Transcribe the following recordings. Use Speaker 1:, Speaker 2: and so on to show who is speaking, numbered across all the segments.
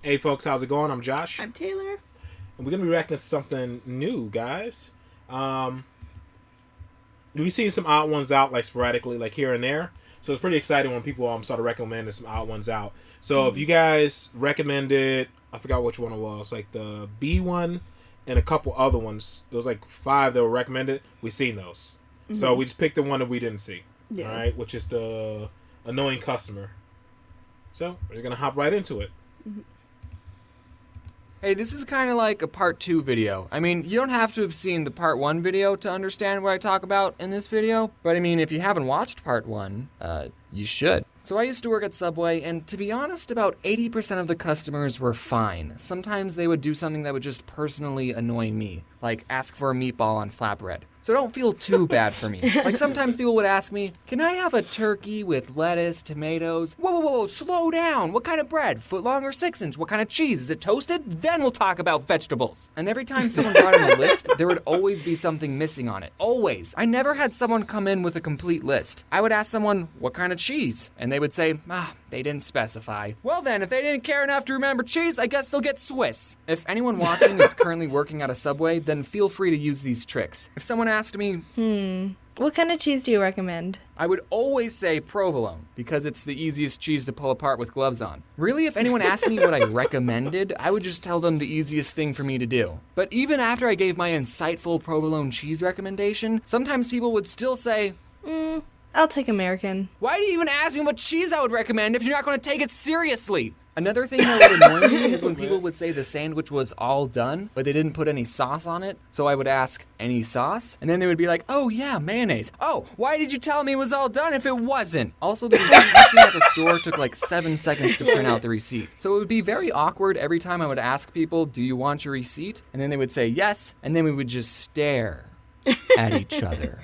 Speaker 1: Hey folks, how's it going? I'm Josh.
Speaker 2: I'm Taylor.
Speaker 1: And we're gonna be reacting to something new, guys. We've seen some odd ones out like sporadically, like here and there. So it's pretty exciting when people started recommending some odd ones out. So if you guys recommended, I forgot which one it was, like the B one and a couple other ones. It was like 5 that were recommended. We've seen those. So we just picked the one that we didn't see.
Speaker 2: Yeah.
Speaker 1: All right, which is the annoying customer. So we're just gonna hop right into it.
Speaker 3: Hey, this is kind of like a part 2 video. I mean, you don't have to have seen the part 1 video to understand what I talk about in this video. But I mean, if you haven't watched part 1, you should. So I used to work at Subway, and to be honest, about 80% of the customers were fine. Sometimes they would do something that would just personally annoy me, like ask for a meatball on flatbread. So don't feel too bad for me. Like sometimes people would ask me, can I have a turkey with lettuce, tomatoes? Whoa, slow down. What kind of bread? Footlong or 6-inch? What kind of cheese? Is it toasted? Then we'll talk about vegetables. And every time someone brought in a list, there would always be something missing on it. Always. I never had someone come in with a complete list. I would ask someone, what kind of cheese? And they would say, they didn't specify. Well then, if they didn't care enough to remember cheese, I guess they'll get Swiss. If anyone watching is currently working at a Subway, then feel free to use these tricks. If someone asked me,
Speaker 4: What kind of cheese do you recommend?
Speaker 3: I would always say provolone, because it's the easiest cheese to pull apart with gloves on. Really, if anyone asked me what I recommended, I would just tell them the easiest thing for me to do. But even after I gave my insightful provolone cheese recommendation, sometimes people would still say,
Speaker 4: I'll take American.
Speaker 3: why do you even ask me what cheese I would recommend if you're not going to take it seriously? Another thing that would annoy me is when people would say the sandwich was all done, but they didn't put any sauce on it. So I would ask, any sauce? And then they would be like, oh yeah, mayonnaise. Oh, why did you tell me it was all done if it wasn't? Also, the receipt machine at the store took like 7 seconds to print out the receipt. So it would be very awkward every time I would ask people, do you want your receipt? And then they would say yes, and then we would just stare at each other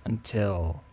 Speaker 3: until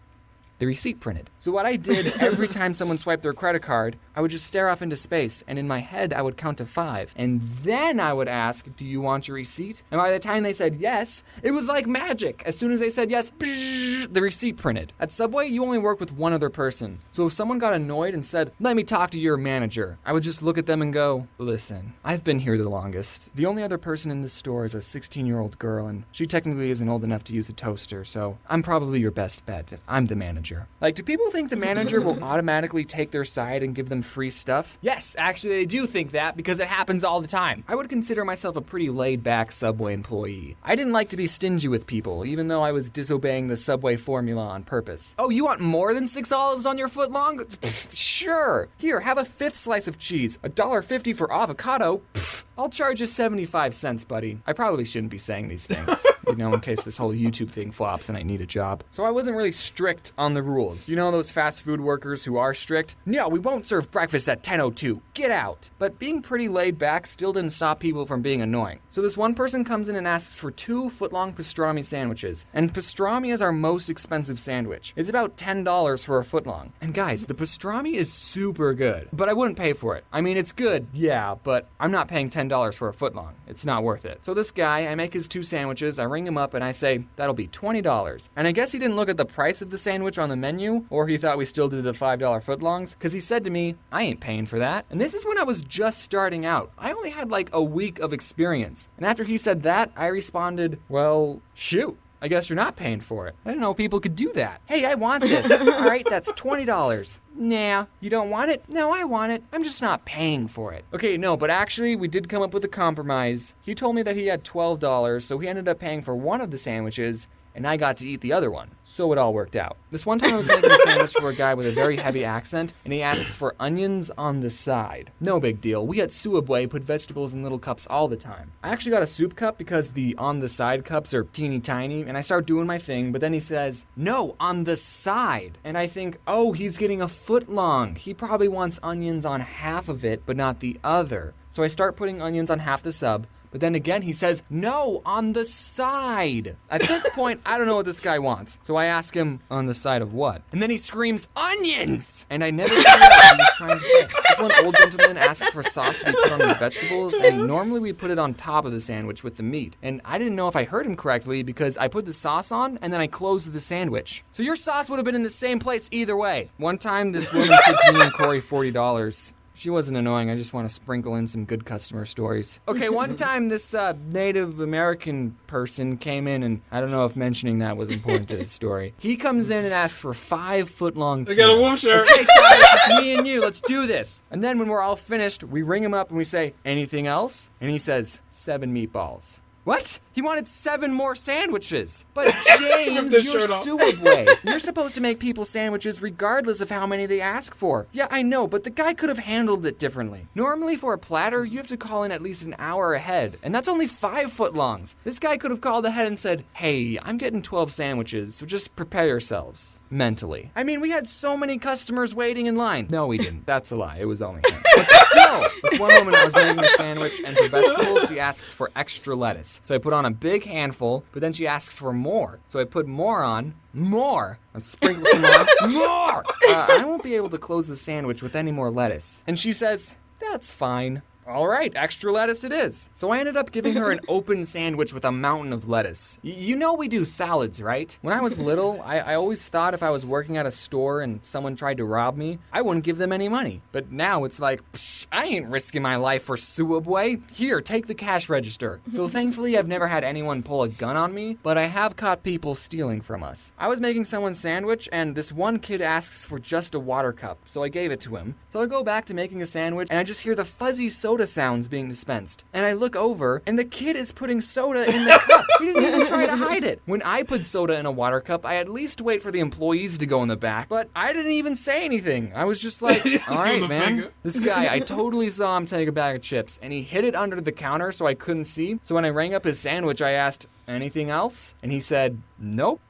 Speaker 3: the receipt printed. So what I did every time someone swiped their credit card, I would just stare off into space, and in my head I would count to 5. And then I would ask, do you want your receipt? And by the time they said yes, it was like magic. As soon as they said yes, the receipt printed. At Subway, you only work with one other person. So if someone got annoyed and said, let me talk to your manager, I would just look at them and go, listen, I've been here the longest. The only other person in this store is a 16-year-old girl, and she technically isn't old enough to use a toaster, so I'm probably your best bet. I'm the manager. Like, do people think the manager will automatically take their side and give them free stuff? Yes, actually they do think that because it happens all the time. I would consider myself a pretty laid-back Subway employee. I didn't like to be stingy with people, even though I was disobeying the Subway formula on purpose. Oh, you want more than 6 olives on your footlong? Pfft, sure. Here, have a 5th slice of cheese. $1.50 for avocado? Pfft, I'll charge you 75 cents, buddy. I probably shouldn't be saying these things, in case this whole YouTube thing flops and I need a job. So I wasn't really strict on the rules. You know those fast food workers who are strict? No, we won't serve breakfast at 10:02. Get out. But being pretty laid back still didn't stop people from being annoying. So this one person comes in and asks for 2 footlong pastrami sandwiches. And pastrami is our most expensive sandwich. It's about $10 for a footlong. And guys, the pastrami is super good, but I wouldn't pay for it. I mean, it's good, yeah, but I'm not paying $10 for a footlong. It's not worth it. So this guy, I make his 2 sandwiches, I ring him up and I say, that'll be $20. And I guess he didn't look at the price of the sandwich on the menu, or he thought we still did the $5 footlongs, because he said to me, I ain't paying for that. And this is when I was just starting out. I only had like a week of experience. And after he said that, I responded, well, shoot. I guess you're not paying for it. I didn't know people could do that. Hey, I want this. All right, that's $20. Nah, you don't want it? No, I want it. I'm just not paying for it. Okay, no, but actually, we did come up with a compromise. He told me that he had $12, so he ended up paying for one of the sandwiches, and I got to eat the other one. So it all worked out. This one time I was making a sandwich for a guy with a very heavy accent, and he asks for onions on the side. No big deal. We at Subway put vegetables in little cups all the time. I actually got a soup cup because the on the side cups are teeny tiny, and I start doing my thing, but then he says, no, on the side. And I think, oh, he's getting a foot long. He probably wants onions on half of it, but not the other. So I start putting onions on half the sub, but then again, he says, no, on the side. At this point, I don't know what this guy wants. So I ask him, on the side of what? And then he screams, onions! And I never figured out what he was trying to say. This one old gentleman asks for sauce to be put on his vegetables, and normally we put it on top of the sandwich with the meat. And I didn't know if I heard him correctly because I put the sauce on and then I closed the sandwich. So your sauce would have been in the same place either way. One time, this woman tipped me and Corey $40. She wasn't annoying. I just want to sprinkle in some good customer stories. Okay, one time this Native American person came in, and I don't know if mentioning that was important to the story. He comes in and asks for 5-foot-long
Speaker 1: I got a wolf
Speaker 3: tunas.
Speaker 1: shirt.
Speaker 3: Okay, Ty, it's me and you. Let's do this. And then when we're all finished, we ring him up and we say, anything else? And he says, 7 meatballs. What? He wanted 7 more sandwiches. But James,
Speaker 1: Rip this
Speaker 3: you're
Speaker 1: shirt off.
Speaker 3: Subway. You're supposed to make people sandwiches regardless of how many they ask for. Yeah, I know, but the guy could have handled it differently. Normally for a platter, you have to call in at least an hour ahead, and that's only 5-foot-longs. This guy could have called ahead and said, hey, I'm getting 12 sandwiches, so just prepare yourselves. Mentally. I mean, we had so many customers waiting in line. No, we didn't. That's a lie. It was only him. But still, this one woman I was making a sandwich, and for vegetables, she asked for extra lettuce. So I put on a big handful, but then she asks for more. So I put more on, more. I sprinkle some on, more. I won't be able to close the sandwich with any more lettuce. And she says, that's fine. All right, extra lettuce it is. So I ended up giving her an open sandwich with a mountain of lettuce. You know we do salads, right? When I was little, I always thought if I was working at a store and someone tried to rob me, I wouldn't give them any money. But now it's like, psh, I ain't risking my life for Subway. Here, take the cash register. So thankfully I've never had anyone pull a gun on me, but I have caught people stealing from us. I was making someone's sandwich and this one kid asks for just a water cup, so I gave it to him. So I go back to making a sandwich and I just hear the fuzzy soda sounds being dispensed. And I look over, and the kid is putting soda in the cup. He didn't even try to hide it. When I put soda in a water cup, I at least wait for the employees to go in the back, but I didn't even say anything. I was just like, all right, man. This guy, I totally saw him take a bag of chips, and he hid it under the counter so I couldn't see. So when I rang up his sandwich, I asked, anything else? And he said, nope.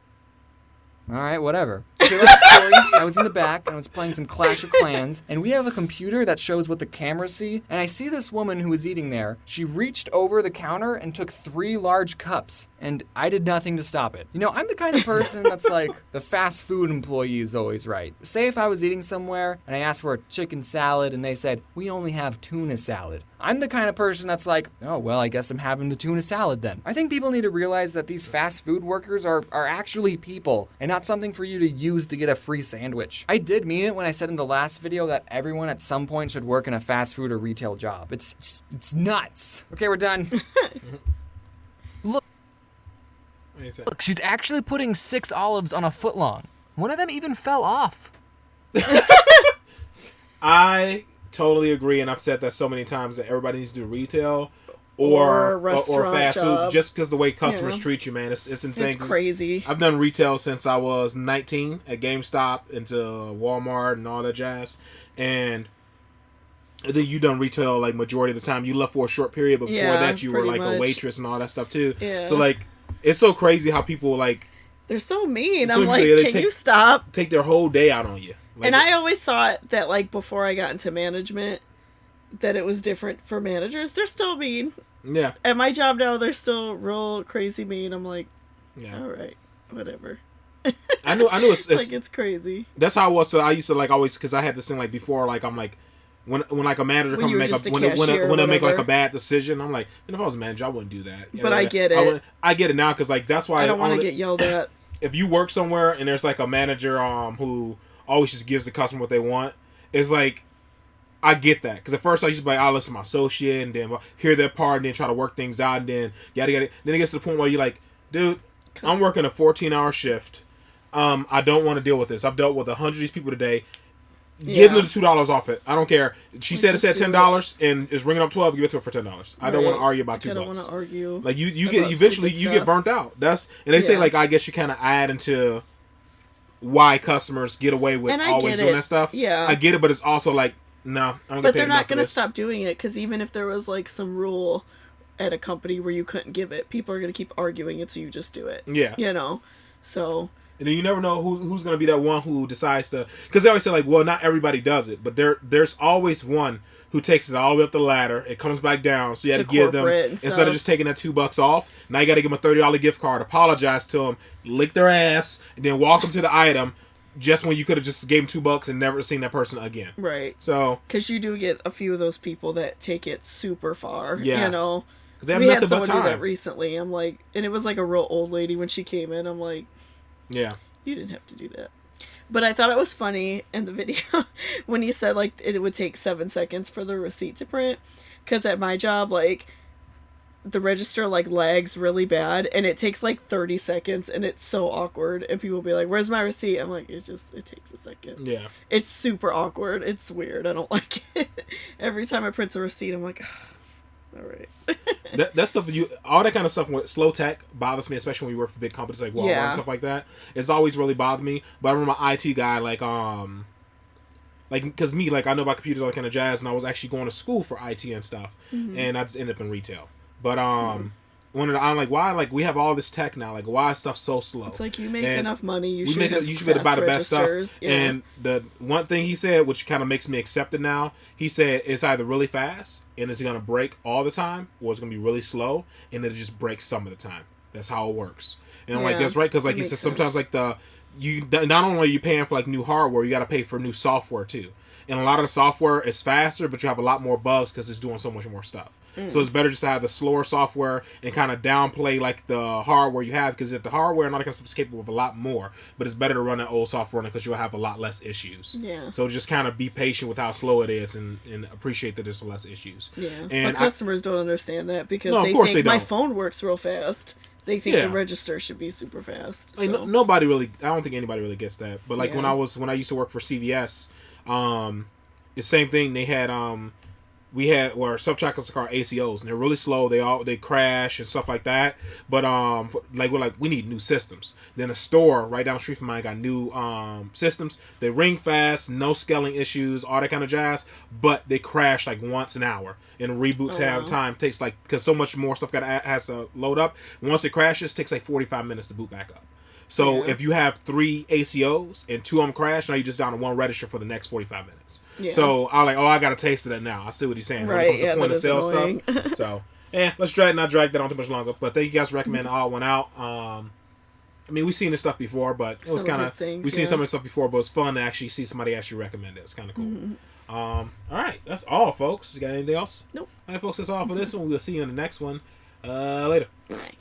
Speaker 3: All right, whatever. Okay, last story. I was in the back and I was playing some Clash of Clans, and we have a computer that shows what the cameras see, and I see this woman who was eating there. She reached over the counter and took 3 large cups, and I did nothing to stop it. You know, I'm the kind of person that's like, the fast food employee is always right. Say if I was eating somewhere and I asked for a chicken salad and they said, we only have tuna salad. I'm the kind of person that's like, oh, well, I guess I'm having the tuna salad then. I think people need to realize that these fast food workers are actually people and not something for you to use to get a free sandwich. I did mean it when I said in the last video that everyone at some point should work in a fast food or retail job. It's nuts. Okay, we're done.
Speaker 2: Look, she's actually putting 6 olives on a foot long. One of them even fell off.
Speaker 1: I totally agree, and I've said that so many times that everybody needs to do retail or fast food just because the way customers treat you, man. It's insane.
Speaker 5: It's crazy.
Speaker 1: I've done retail since I was 19 at GameStop into Walmart and all that jazz, and then you done retail like majority of the time. You left for a short period, but before that you were like a waitress and all that stuff too.
Speaker 5: Yeah.
Speaker 1: So like it's so crazy how people like
Speaker 5: they're so mean.
Speaker 1: so
Speaker 5: I'm like, can you stop?
Speaker 1: Take their whole day out on you. Like,
Speaker 5: and I always thought that like before I got into management that it was different for managers. They're still mean.
Speaker 1: Yeah.
Speaker 5: At my job now, they're still real crazy mean. I'm like,
Speaker 1: yeah,
Speaker 5: all right, whatever.
Speaker 1: I knew it's
Speaker 5: like it's crazy.
Speaker 1: That's how I was. So I used to like always because I had this thing like before like I'm like when like a manager come and make when I make like a bad decision, I'm like, if I was a manager, I wouldn't do that.
Speaker 5: But I get it.
Speaker 1: I get it now because like that's why
Speaker 5: I don't want to get yelled at.
Speaker 1: If you work somewhere and there's like a manager who always just gives the customer what they want, it's like I get that because at first I used to be like, I'll listen to my associate and then hear their part and then try to work things out and then yada yada. Then it gets to the point where you're like, dude, I'm working a 14-hour shift. I don't want to deal with this. I've dealt with 100 of these people today. Give them the $2 off it. I don't care. She said it said $10 and is ringing up 12. Give it to her for $10. I don't want to argue about $2.
Speaker 5: I don't want to argue.
Speaker 1: Like you get eventually you get burnt out. That's and they say like I guess you kind of add into why customers get away with always doing that stuff.
Speaker 5: Yeah,
Speaker 1: I get it, but it's also like no. I'm
Speaker 5: but they're not going to stop doing it because even if there was like some rule at a company where you couldn't give it, people are going to keep arguing it, so you just do it.
Speaker 1: Yeah,
Speaker 5: you know. So.
Speaker 1: And then you never know who's going to be that one who decides to... Because they always say, like, well, not everybody does it. But there's always one who takes it all the way up the ladder. It comes back down. So you had to give them... Instead of just taking that $2 off, now you got to give them a $30 gift card, apologize to them, lick their ass, and then walk them to the item just when you could have just gave them $2 and never seen that person again.
Speaker 5: Right.
Speaker 1: So...
Speaker 5: Because you do get a few of those people that take it super far.
Speaker 1: Yeah.
Speaker 5: You know?
Speaker 1: Because they have nothing but time.
Speaker 5: We had someone do that recently. I'm like... And it was like a real old lady when she came in. I'm like...
Speaker 1: Yeah.
Speaker 5: You didn't have to do that. But I thought it was funny in the video when he said, like, it would take 7 seconds for the receipt to print. Because at my job, like, the register, like, lags really bad. And it takes, like, 30 seconds. And it's so awkward. And people will be like, where's my receipt? I'm like, it takes a second.
Speaker 1: Yeah.
Speaker 5: It's super awkward. It's weird. I don't like it. Every time I print a receipt, I'm like, all right.
Speaker 1: that stuff, all that kind of stuff with slow tech bothers me, especially when you work for big companies like Walmart and stuff like that. It's always really bothered me. But I remember my IT guy, like, because me, like, I know about computers, all that kind of jazz, and I was actually going to school for IT and stuff, and I just ended up in retail. But when I'm like, why? Like, we have all this tech now. Like, why is stuff so slow?
Speaker 5: It's like, you make enough money. You should
Speaker 1: be able to buy the best stuff.
Speaker 5: Yeah.
Speaker 1: And the one thing he said, which kind of makes me accept it now, he said it's either really fast and it's gonna break all the time, or it's gonna be really slow and it'll just break some of the time. That's how it works. And I'm like, that's right, because like he said, sometimes like not only are you paying for like new hardware, you got to pay for new software too. And a lot of the software is faster, but you have a lot more bugs because it's doing so much more stuff. So it's better just to have the slower software and kind of downplay like the hardware you have, because if the hardware and all that kind of stuff is capable of a lot more, but it's better to run that old software because you'll have a lot less issues.
Speaker 5: Yeah.
Speaker 1: So just kind of be patient with how slow it is and appreciate that there's less issues.
Speaker 5: Yeah.
Speaker 1: And
Speaker 5: but customers don't understand that because
Speaker 1: No, of
Speaker 5: they
Speaker 1: course
Speaker 5: think
Speaker 1: they
Speaker 5: my
Speaker 1: don't.
Speaker 5: phone works real fast. They think the register should be super fast.
Speaker 1: Like,
Speaker 5: So.
Speaker 1: nobody really, I don't think anybody really gets that. But like
Speaker 5: Yeah.
Speaker 1: when I used to work for CVS, the same thing. They had we had where subtractors are called ACOs, and they're really slow. They crash and stuff like that. But we're like, we need new systems. Then a store right down the street from mine got new systems. They ring fast, no scaling issues, all that kind of jazz. But they crash like once an hour, and reboot time takes like, because so much more stuff has to load up. Once it crashes, it takes like 45 minutes to boot back up. So if you have 3 ACOs and 2 of them crash, now you're just down to 1 register for the next 45 minutes. Yeah. So I'm like, I got a taste of that now. I see what he's saying.
Speaker 5: Right,
Speaker 1: When it comes to point of sale stuff. So, let's not drag that on too much longer. But thank you guys for recommending TheOdd1sOut. I mean, we've seen this stuff before, but it was kind of, we've seen some of this stuff before, but it's fun to actually see somebody actually recommend it. It's kind of cool. All right, that's all, folks. You got anything else?
Speaker 5: Nope.
Speaker 1: All right, folks, that's all for this one. We'll see you in the next one. Later.
Speaker 5: Bye.